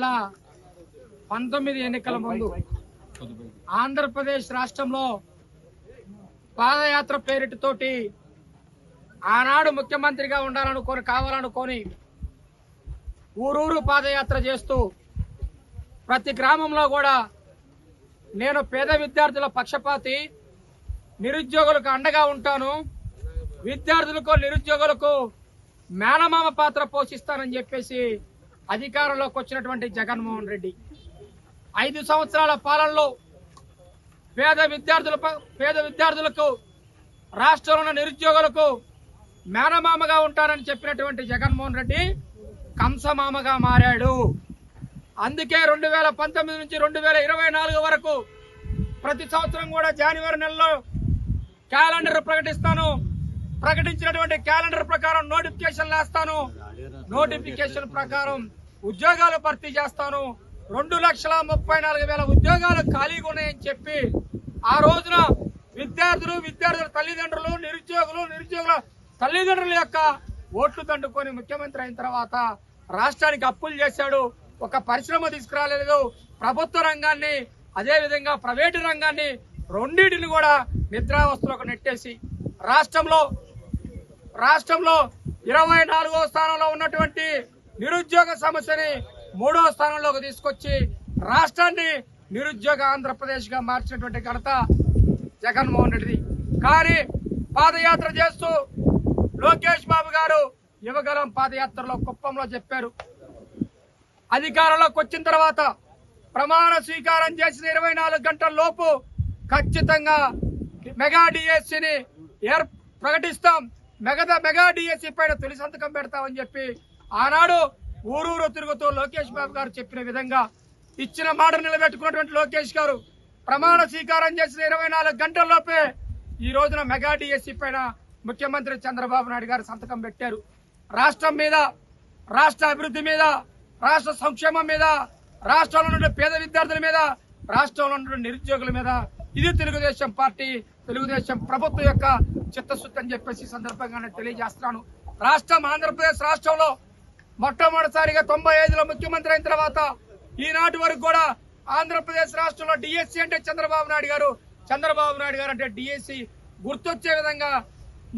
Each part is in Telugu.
2019 ఎన్నికల ముందు ఆంధ్రప్రదేశ్ రాష్ట్రంలో పాదయాత్ర పేరిటితోటి ఆనాడు ముఖ్యమంత్రిగా కావాలనుకొని ఊరూరు పాదయాత్ర చేస్తూ ప్రతి గ్రామంలో కూడా నేను పేద విద్యార్థుల పక్షపాతి, నిరుద్యోగులకు అండగా ఉంటాను, విద్యార్థులకు నిరుద్యోగులకు మేనమామ పాత్ర పోషిస్తానని చెప్పేసి అధికారంలోకి వచ్చినటువంటి జగన్మోహన్ రెడ్డి 5 సంవత్సరాల పాలనలో పేద విద్యార్థులకు రాష్ట్రంలో ఉన్న నిరుద్యోగులకు మేనమామగా ఉంటానని చెప్పినటువంటి జగన్మోహన్ రెడ్డి కంసమామగా మారాడు. అందుకే 2019 నుంచి 2024 వరకు ప్రతి సంవత్సరం కూడా జనవరి నెలలో క్యాలెండర్ ప్రకటించినటువంటి క్యాలెండర్ ప్రకారం నోటిఫికేషన్లు వేస్తాను, నోటిఫికేషన్ ప్రకారం ఉద్యోగాలు భర్తీ చేస్తాను, 2,34,000 ఉద్యోగాలు ఖాళీగా ఉన్నాయని చెప్పి ఆ రోజున విద్యార్థుల తల్లిదండ్రులు, నిరుద్యోగుల తల్లిదండ్రుల యొక్క ఓట్లు దండుకొని ముఖ్యమంత్రి అయిన తర్వాత రాష్ట్రానికి అప్పులు చేశాడు. ఒక పరిశ్రమ తీసుకురాలేదు. ప్రభుత్వ రంగాన్ని అదే విధంగా ప్రైవేటు రంగాన్ని రెండింటిని కూడా నిద్రావస్థలోకి నెట్టేసి రాష్ట్రంలో 24వ స్థానంలో ఉన్నటువంటి నిరుద్యోగ సమస్యని 3వ స్థానంలోకి తీసుకొచ్చి రాష్ట్రాన్ని నిరుద్యోగ ఆంధ్రప్రదేశ్ గా మార్చినటువంటి ఘనత జగన్మోహన్ రెడ్డిది. కానీ పాదయాత్ర చేస్తూ లోకేష్ బాబు గారు యువగలం పాదయాత్రలో కుప్పంలో చెప్పారు. అధికారంలోకి వచ్చిన తర్వాత ప్రమాణ స్వీకారం చేసిన 24 గంటల లోపు ఖచ్చితంగా మెగా డిఎస్సిని ప్రకటిస్తాం, మెగా డిఎస్సి పైన తొలి సంతకం పెడతామని చెప్పి ఆనాడు ఊరూరు తిరుగుతూ లోకేష్ బాబు గారు చెప్పిన విధంగా ఇచ్చిన మాట నిలబెట్టుకున్నటువంటి లోకేష్ గారు ప్రమాణ స్వీకారం చేసిన 24 గంటల లోపే ఈ రోజున మెగా డిఎస్సి పైన ముఖ్యమంత్రి చంద్రబాబు నాయుడు గారు సంతకం పెట్టారు. రాష్ట్రం మీద, రాష్ట్ర అభివృద్ధి మీద, రాష్ట్ర సంక్షేమం మీద, రాష్ట్రంలో ఉన్న పేద విద్యార్థుల మీద, రాష్ట్రంలో ఉన్న నిరుద్యోగుల మీద ఇది తెలుగుదేశం పార్టీ, తెలుగుదేశం ప్రభుత్వం యొక్క చిత్తశుద్ధి అని చెప్పేసి సందర్భంగా నేను తెలియజేస్తున్నాను. ఆంధ్రప్రదేశ్ రాష్ట్రంలో మొట్టమొదటిసారిగా 95లో ముఖ్యమంత్రి అయిన తర్వాత ఈనాటి వరకు కూడా ఆంధ్రప్రదేశ్ రాష్ట్రంలో డిఎస్సి అంటే చంద్రబాబు నాయుడు గారు అంటే డిఎస్సి గుర్తొచ్చే విధంగా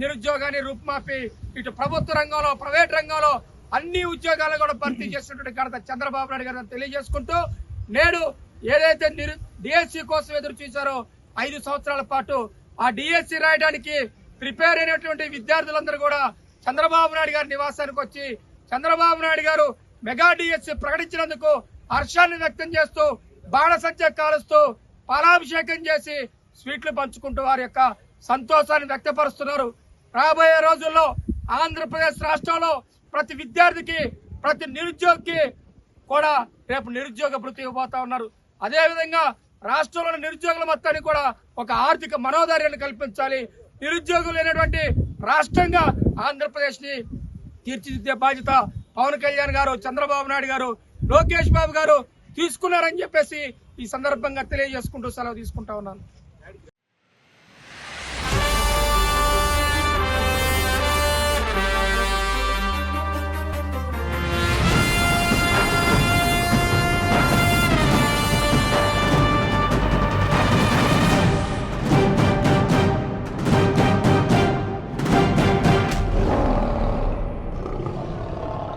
నిరుద్యోగాన్ని రూపుమాపి ఇటు ప్రభుత్వ రంగంలో, ప్రైవేట్ రంగంలో అన్ని ఉద్యోగాలు కూడా భర్తీ చేసినటువంటి ఘనత చంద్రబాబు నాయుడు గారు తెలియజేసుకుంటూ నేడు ఏదైతే డిఎస్సి కోసం ఎదురు చూశారో 5 సంవత్సరాల పాటు ఆ డిఎస్సి రాయడానికి ప్రిపేర్ అయినటువంటి విద్యార్థులందరూ కూడా చంద్రబాబు నాయుడు గారి నివాసానికి వచ్చి చంద్రబాబు నాయుడు గారు మెగా డిఎస్సి ప్రకటించినందుకు హర్షాన్ని వ్యక్తం చేస్తూ బాణసంచ కాలుస్తూ పాలాభిషేకం చేసి స్వీట్లు పంచుకుంటూ వారి యొక్క సంతోషాన్ని వ్యక్తపరుస్తున్నారు. రాబోయే రోజుల్లో ఆంధ్రప్రదేశ్ రాష్ట్రంలో ప్రతి విద్యార్థికి, ప్రతి నిరుద్యోగికి కూడా రేపు నిరుద్యోగ భృతి ఇవ్వబోతా ఉన్నారు. అదేవిధంగా రాష్ట్రంలోని నిరుద్యోగుల మొత్తాన్ని కూడా ఒక ఆర్థిక మనోధైర్యాన్ని కల్పించాలి. నిరుద్యోగులు లేనటువంటి రాష్ట్రంగా ఆంధ్రప్రదేశ్ ని తీర్చిదిద్దే బాధ్యత పవన్ కళ్యాణ్ గారు, చంద్రబాబు నాయుడు గారు, లోకేష్ బాబు గారు తీసుకున్నారని చెప్పేసి ఈ సందర్భంగా తెలియజేసుకుంటూ సెలవు తీసుకుంటా ఉన్నాను.